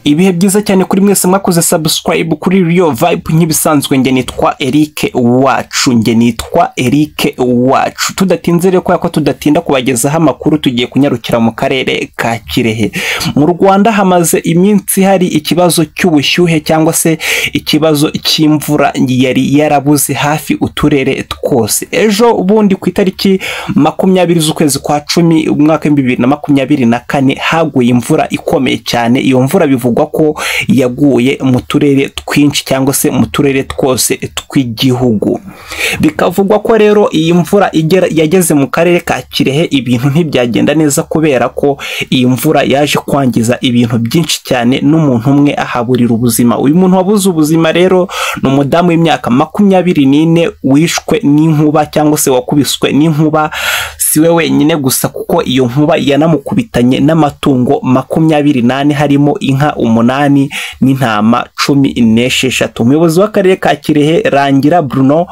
Ibihe byiza cyane kuri mwese mwakoze subscribe kuri Rio Vibe nk'ibisanzwe. Nge nitwa Eric Wacu. Tudatinze rero ko tudatinda kubagezaho amakuru, tugiye kunyarukira mu karere ka Kirehe. Mu Rwanda hamaze iminsi hari ikibazo cy'ubushyuhe cyangwa se ikibazo cy'imvura yari yarabuze hafi uturere twose. Ejo bundi ku itariki 20 z'ukwezi kwa 10 umwaka 2024 haguye imvura ikomeye cyane. Iyo mvura bivugwa ko yaguye mu turere twinshi cyangwa se mu turere twose tw'igihugu. Bikavugwa ko rero iyi mvura yageze mu karere ka Kirehe ibintu ntibyagenda neza, kubera ko iyi mvura yaje kwangiza ibintu byinshi cyane n'umuntu umwe ahaburira ubuzima. Uyu muntu wabuze ubuzima rero ni umudamu w'imyaka 24 wishwe n'inkuba cyangwa se wakubiswe n'inkuba. Siwe wenyine gusa, kuko iyo nkuba yanamukubitanye n'amatungo 28 harimo inka 8 n'intama 16. Umuyobozi w'akarere ka Kirehe Rangira Bruno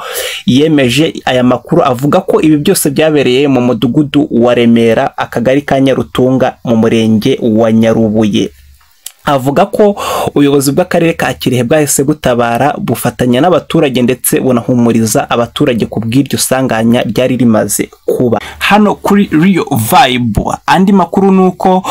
yemeje aya makuru, avuga ko ibi byose byabereye mu mudugudu wa Remera, akagari ka Nyarutunga, mu murenge wa Nyarubuye. Avuga ko ubuyobozi bw'akarere ka Kirehe bwahise butabara bufatanya n'abaturage ndetse bunahumuriza abaturage ku bw'iryo sanganya ryari rimaze kuba. Hano kuri Rio Vibe andi makuru nuko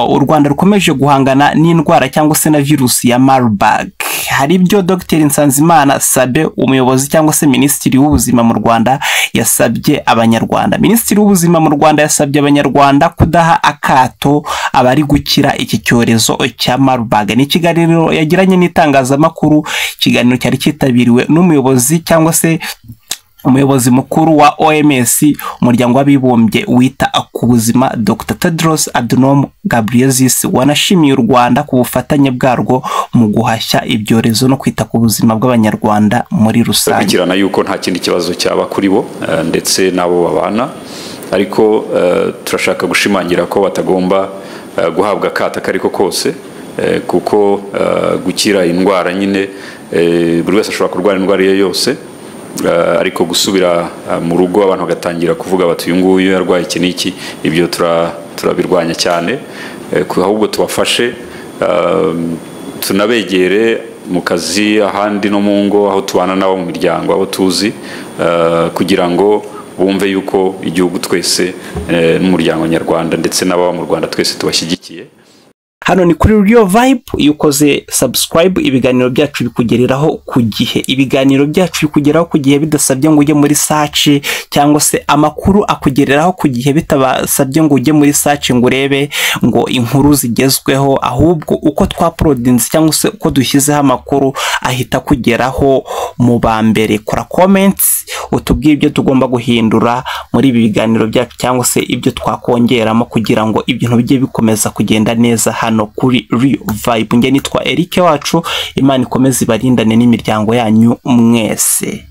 u Rwanda rukomeje guhangana n'indwara cyangwa se na virusi ya Marburg. Hari ibyo Dr Nsanzimana Sabe, umuyobozi cyangwa se minisitiri w'ubuzima mu Rwanda, yasabye abanyarwanda. Minisitiri w'ubuzima mu Rwanda yasabye abanyarwanda kudaha akato abari gukira iki cyorezo cya Marburg. Ni ikiganiro yagiranye n'itangazamakuru, ikiganiro cyari cyitabiriwe n'umuyobozi cyangwa se umuyobozi mukuru wa OMS, umuryango w'abibumbye wita ku buzima, Dr Tedros Adhanom Ghebreyesus, wanashimiye u Rwanda ku bufatanye bwarwo mu guhashya ibyorezo no kwita ku buzima bw'abanyarwanda muri rusange. Bikirana yuko nta kindi kibazo cyaba kuri bo ndetse nabo babana, ariko turashaka gushimangira ko batagomba guhabwa akato kariko kose, kuko gukira indwara nyine buri wese ashobora kurwara indwara yose, ariko gusubira mu rugo abantu bagatangira kuvuga bati uyu nguyu yarwaye iki n'iki, ibyo turabirwanya cyane. Ahubwo tubafashe, tunabegere mu kazi, ahandi no mu ngo, aho tubana nabo mu miryango, aho tuzi, kugira ngo bumve yuko igihugu twese n'umuryango nyarwanda ndetse n'ababa mu Rwanda twese tubashyigikiye. Hano ni kuri Rio Vibe. Iyo ukoze subscribe, ibiganiro byacu bikugereraho ku gihe. Ibiganiro byacu bikugeraho ku gihe bidasabye ngo ujye muri search, cyangwa se amakuru akugereraho ku gihe bitabasabye ngo ujye muri search ngo urebe ngo inkuru zigezweho, ahubwo uko twaprodinze cyangwa se uko dushyizeho amakuru ahita kugeraho mu bambere. Kora comments utubwire ibyo tugomba guhindura muri ibi biganiro byacu cyangwa se ibyo twakongeramo kugira ngo ibintu bijye bikomeza kugenda neza hano kuri Rio Vibe. Nge nitwa Eric Wacu. Imana ikomeze ibarindane n'imiryango yanyu mwese.